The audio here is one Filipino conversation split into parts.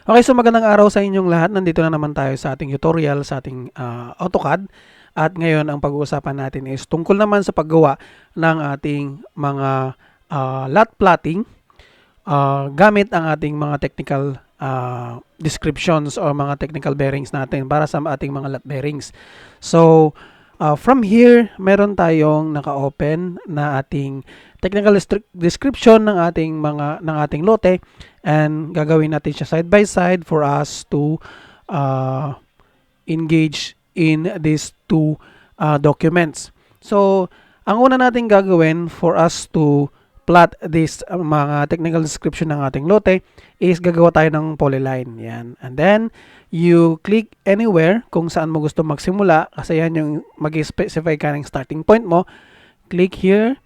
Okay, so magandang araw sa inyong lahat. Nandito na naman tayo sa ating tutorial sa ating AutoCAD. At ngayon ang pag-uusapan natin is tungkol naman sa paggawa ng ating mga lot plotting gamit ang ating mga technical descriptions o mga technical bearings natin para sa ating mga lot bearings. So, from here, meron tayong naka-open na ating technical description ng ating lote, and gagawin natin siya side by side for us to uh, engage in these two documents. So, ang una natin gagawin for us to plot this mga technical description ng ating lote is gagawa tayo ng polyline. Yan. And then, you click anywhere kung saan mo gusto magsimula kasi yan yung mag-specify ka ng starting point mo. Click here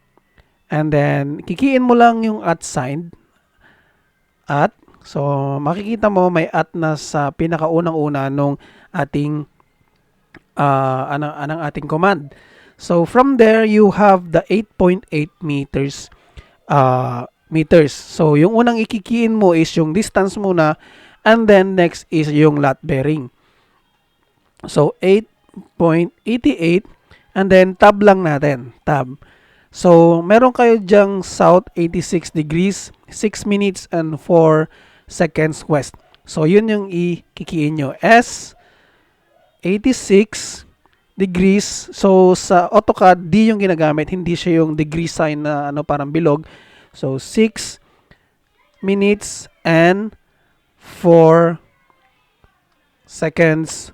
and then kikiin mo lang yung at sign. At, so makikita mo may at na sa pinakaunang-una nung ating anong ating command. So from there you have the 8.8 meters meters. So yung unang ikikiin mo is yung distance muna, and then next is yung lot bearing. So 8.88 and then tab lang natin, tab. So meron kayo dyang south 86 degrees, 6 minutes and 4 seconds west. So yun yung ikikiin nyo, S 86 degrees. So sa AutoCAD D yung ginagamit, hindi siya yung degree sign na parang bilog. So 6 minutes and 4 seconds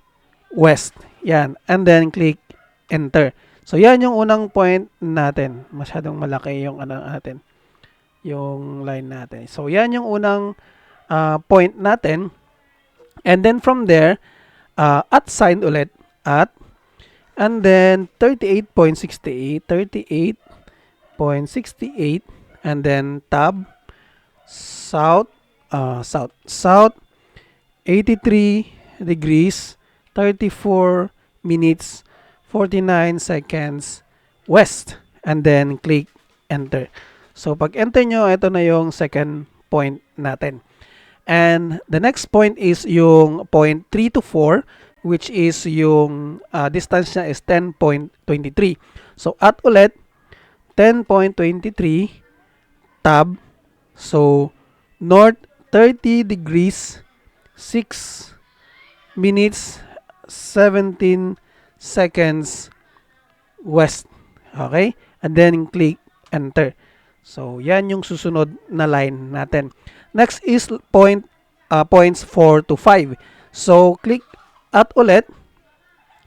west. Yan. And then click enter. So yan yung unang point natin. Masyadong malaki yung natin, yung line natin. So yan yung unang point natin. And then from there, at sign ulit, at, and then 38.68, 38.68, and then tab, south 83 degrees, 34 minutes, 49 seconds west, and then click enter. So pag enter nyo, ito na yung second point natin. And the next point is yung point 3 to 4, which is yung distance niya is 10.23. So at ulit 10.23, tab, so north 30 degrees, 6 minutes, 17 seconds west. Okay? And then click enter. So yan yung susunod na line natin. Next is points 4 to 5. So click at ulit,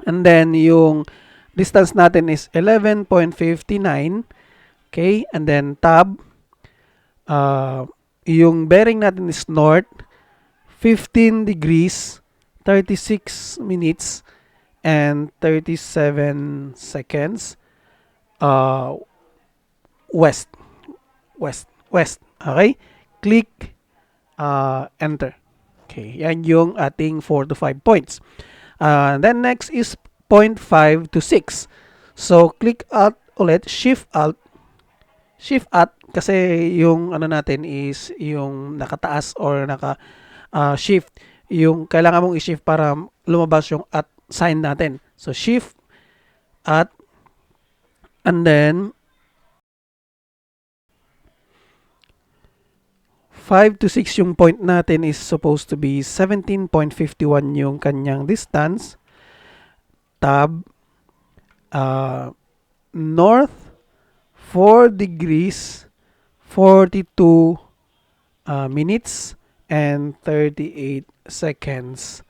and then yung distance natin is 11.59. Okay? And then tab, yung bearing natin is north, 15 degrees, 36 minutes, and 37 seconds west. Okay? Click enter. Okay, yan yung ating 4 to 5 points. Then next is point 5 to 6. So click alt ulit, shift alt kasi yung natin is yung nakataas or naka shift, yung kailangan mong i-shift para lumabas yung at sign natin. So shift at, and then 5 to 6 yung point natin is supposed to be 17.51 yung kanyang distance. Tab, north 4 degrees 42 minutes and 38 seconds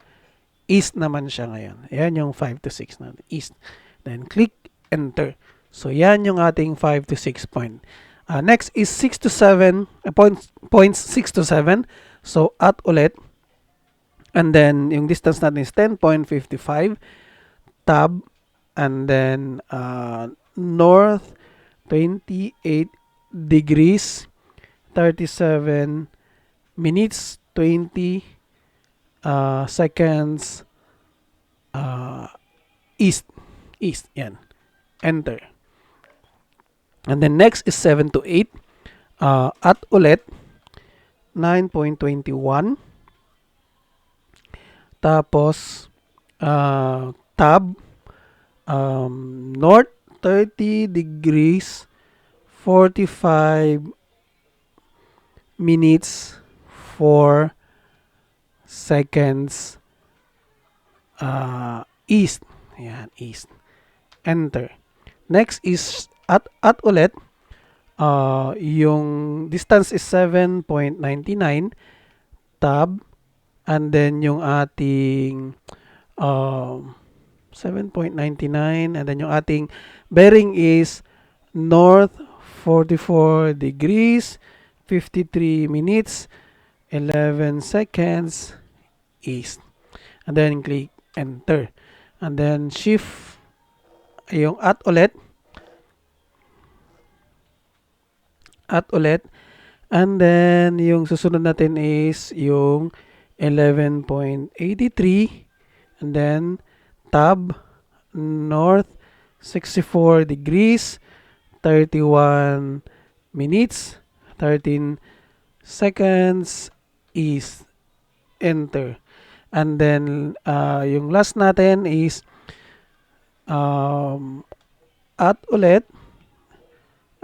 east naman siya ngayon. Ayan yung 5 to 6 natin, east. Then click enter. So yan yung ating 5 to 6 point. Next is 6 to 7, points 6 to 7. So at ulit, and then yung distance natin is 10.55, tab, and then north 28 degrees 37 minutes 20 seconds east. Yan. Enter. And then next is 7 to 8. At ulit 9.21, Tapos, tab, north 30 degrees, 45 minutes, 4 seconds, east. Ayan, east. Enter. Next is at ulit. Yung distance is 7.99. Tab. And then yung ating 7.99. And then yung ating bearing is north 44 degrees, 53 minutes, 11 seconds, east. And then click enter. And then shift yung at ulit. At ulit. And then yung susunod natin is yung 11.83. And then tab north 64 degrees, 31 minutes, 13 seconds, east. Enter. And then yung last natin is at ulit.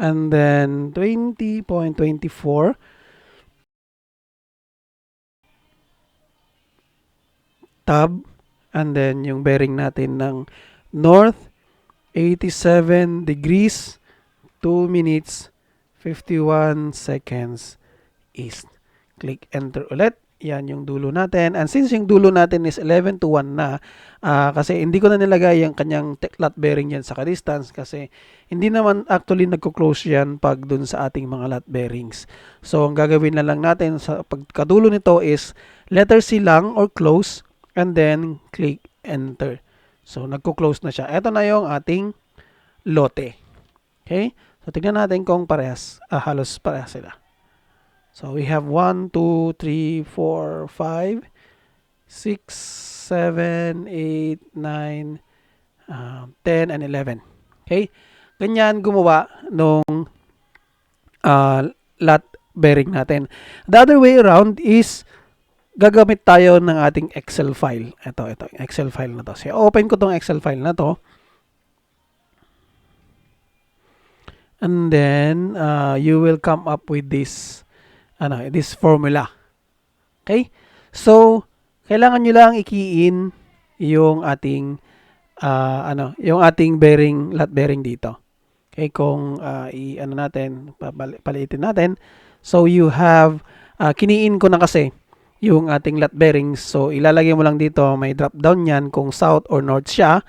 And then 20.24. Tab. And then yung bearing natin ng north 87 degrees, 2 minutes, 51 seconds, east. Click enter ulit. Yan yung dulo natin. And since yung dulo natin is 11 to 1 na, kasi hindi ko na nilagay yung kanyang lat bearing yan sa ka-distance kasi hindi naman actually nagko-close yan pag dun sa ating mga lat bearings. So, ang gagawin na lang natin sa pagkadulo nito is letter C lang or close and then click enter. So, nagko-close na siya. Ito na yung ating lote. Okay? So, tignan natin kung parehas, halos parehas sila. So, we have 1, 2, 3, 4, 5, 6, 7, 8, 9, 10, and 11. Okay? Ganyan gumawa nung lat bearing natin. The other way around is gagamit tayo ng ating Excel file. Ito, Excel file na to. So, open ko tong Excel file na to. And then, you will come up with this this formula. Okay? So, kailangan nyo lang i-key-in yung ating yung ating bearing, lat bearing dito. Okay, kung paliitin natin. So, you have kiniin ko na kasi yung ating lat bearings. So, ilalagay mo lang dito, may drop down yan kung south or north siya.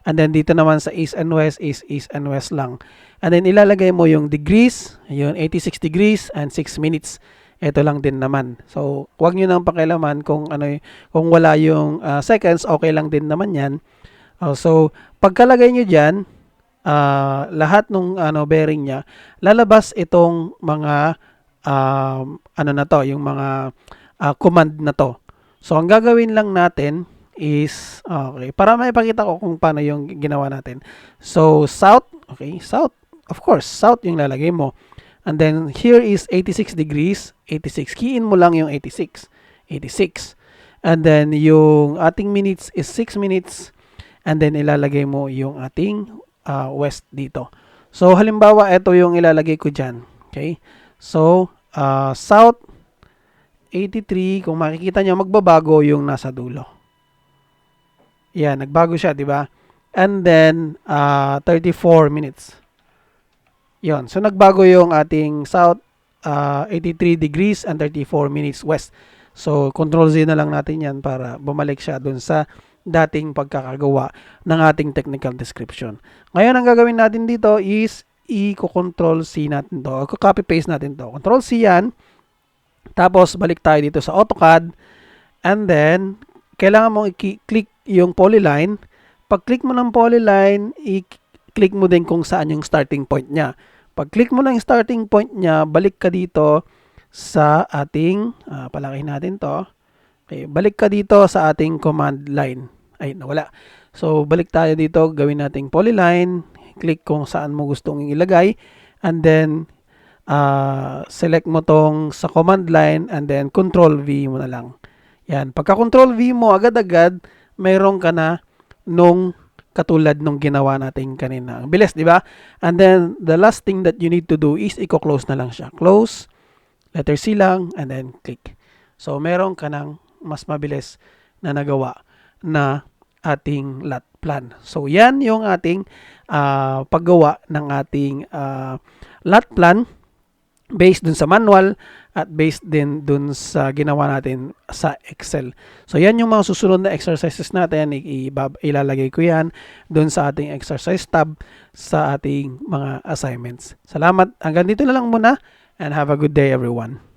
And then dito naman sa east and west is east and west lang. And then ilalagay mo yung degrees, yung 86 degrees and 6 minutes. Ito lang din naman. So, huwag nyo nang pakialaman kung kung wala yung seconds, okay lang din naman yan. So, pagkalagay nyo dyan, lahat ng bearing niya, lalabas itong mga na to, yung mga command na to. So, ang gagawin lang natin is, okay, para maipakita ko kung paano yung ginawa natin. So, south, okay, south, of course, south yung lalagay mo. And then, here is 86 degrees, 86. Key-in mo lang yung 86. 86. And then, yung ating minutes is 6 minutes. And then, ilalagay mo yung ating west dito. So, halimbawa, ito yung ilalagay ko dyan. Okay? So, south, 83. Kung makikita nyo, magbabago yung nasa dulo. Yan, nagbago siya, di ba? And then, 34 minutes. Yon. So, nagbago yung ating south, 83 degrees and 34 minutes west. So, control Z na lang natin yan para bumalik siya dun sa dating pagkakagawa ng ating technical description. Ngayon, ang gagawin natin dito is i-control C natin to. Copy paste natin to. Control C yan. Tapos, balik tayo dito sa AutoCAD. And then, kailangan mo i-click yung polyline. Pag-click mo ng polyline, click mo din kung saan yung starting point niya. Pag-click mo ng starting point niya, balik ka dito sa ating, palakihin natin to. Okay, balik ka dito sa ating command line. Ay, nawala. So, balik tayo dito, gawin nating polyline. Click kung saan mo gustong ilagay. And then, select mo tong sa command line and then control V mo na lang. Yan. Pagka control V mo, agad-agad, mayroon ka na nung katulad nung ginawa natin kanina. Ang bilis, di ba? And then, the last thing that you need to do is i-close na lang siya. Close, letter C lang, and then click. So, meron ka ng mas mabilis na nagawa na ating lot plan. So, yan yung ating paggawa ng ating lot plan based dun sa manual at based din dun sa ginawa natin sa Excel. So, yan yung mga susunod na exercises natin. Ilalagay ko yan dun sa ating exercise tab sa ating mga assignments. Salamat. Hanggang dito na lang muna and have a good day everyone.